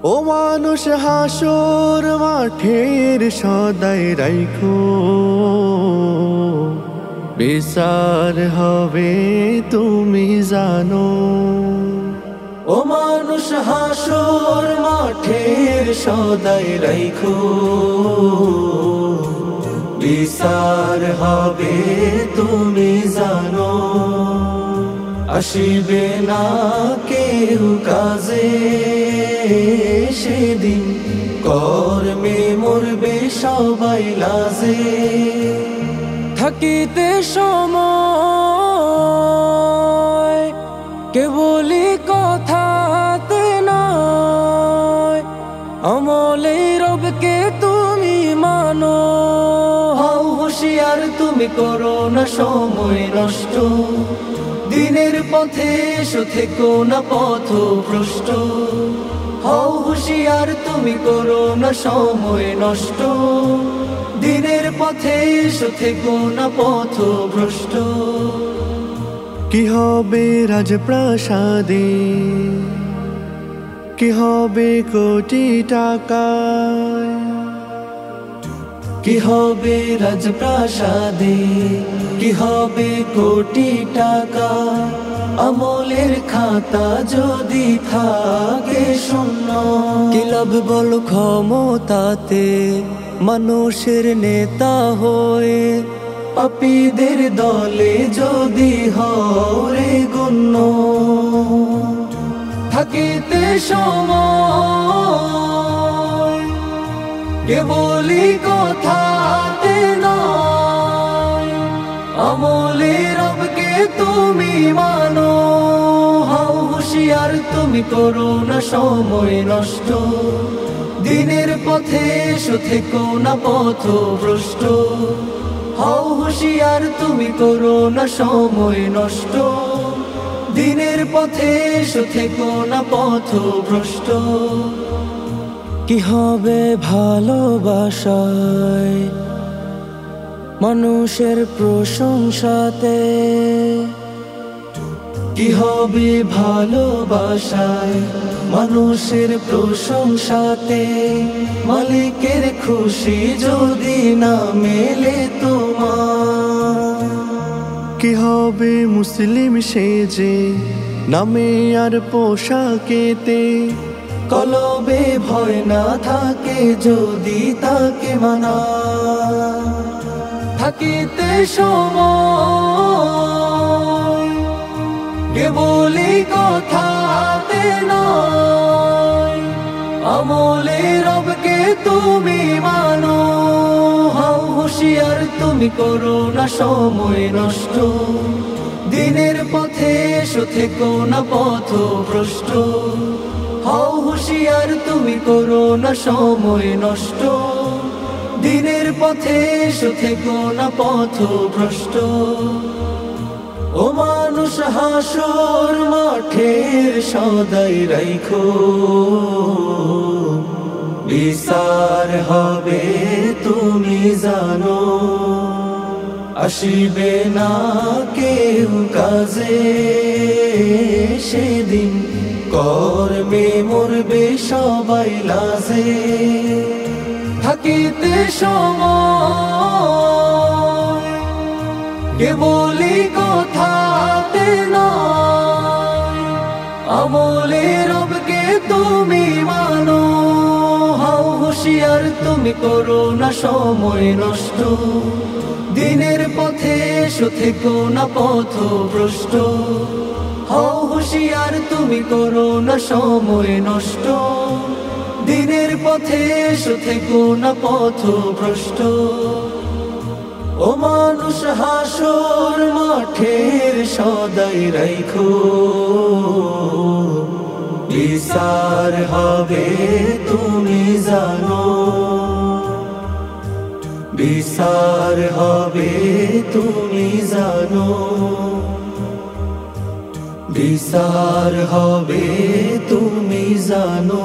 ও মানুষ হাসর মাঠের সদাই রাইখো, বিচার হবে তুমি জানো। ও মানুষ হাসর মাঠের সদাই রাইখো, বিচার হবে তুমি জানো। আসিবে না কেউ কাজে সেদিন, কর্মে মরবে সবাই লাজে। থাকিতে সময় কেবলি কথাতে নয়, আমলে রবকে তুমি মানো। হও হুঁশিয়ার তুমি করো না সময় নষ্ট, দিনের পথে এসো থেকো না পথভ্রষ্ট। হও হুঁশিয়ার তুমি করো না সময় নষ্ট, দিনের পথে এসো থেকো না পথভ্রষ্ট। কি হবে রাজপ্রাসাদে, কি হবে কোটি টাকায়, কি হবে রাজপ্রাসাদে, কি হবে কোটি টাকা। আমলের খাতা যদি থাকে শূন্য, কি লাভ বল ক্ষমতাতে মানুষের নেতা হয়ে। পাপীদের দলে যদি হরে গণ্য, থাকিতে সময় কেবলি কথাতে নয়, আমলে রবকে তুমি মানো। হও হুঁশিয়ার তুমি করো না সময় নষ্ট, দিনের পথে এসো থেকো না পথভ্রষ্ট। হও হুঁশিয়ার তুমি করো না সময় নষ্ট, দিনের পথে এসো থেকো না পথভ্রষ্ট। কি হবে ভালোবাসায় মানুষের প্রশংসাতে, কি হবে ভালোবাসায় মানুষের প্রশংসাতে। মালিকের খুশি যদি না মেলে তোমার, কি হবে মুসলিম সেজে নামে আর পোশাকেতে। কলবে ভয় না থাকে যদি তাকে মানা, থাকিতে সময় কেবলি কথাতে নয়, আমলে রবকে তুমি মানো। হও হুঁশিয়ার তুমি করো না সময় নষ্ট, দিনের পথে এসো থেকো না পথভ্রষ্ট। হও হুঁশিয়ার তুমি করো না সময় নষ্ট, দিনের পথে এসো থেকো না পথভ্রষ্ট। ও মানুষ হাসর মাঠের সদাই রাইখো, বিচার হবে তুমি জানো। আসিবে না কেউ কাজে সেদিন, কর্মে মরবে সবাই লাজে। থাকিতে সময় কেবলি কথাতে নয়, আমলে রবকে তুমি মানো। হও হুঁশিয়ার তুমি করো না সময় নষ্ট, দিনের পথে এসো থেকো না পথভ্রষ্ট। হও হুঁশিয়ার তুমি করো না সময় নষ্ট, দিনের পথে এসো থেকো না পথভ্রষ্ট। ও মানুষ হাসর মাঠের সদাই রাইখো, বিচার হবে তুমি জানো। বিচার হবে তুমি জানো, বিচার হবে তুমি জানো।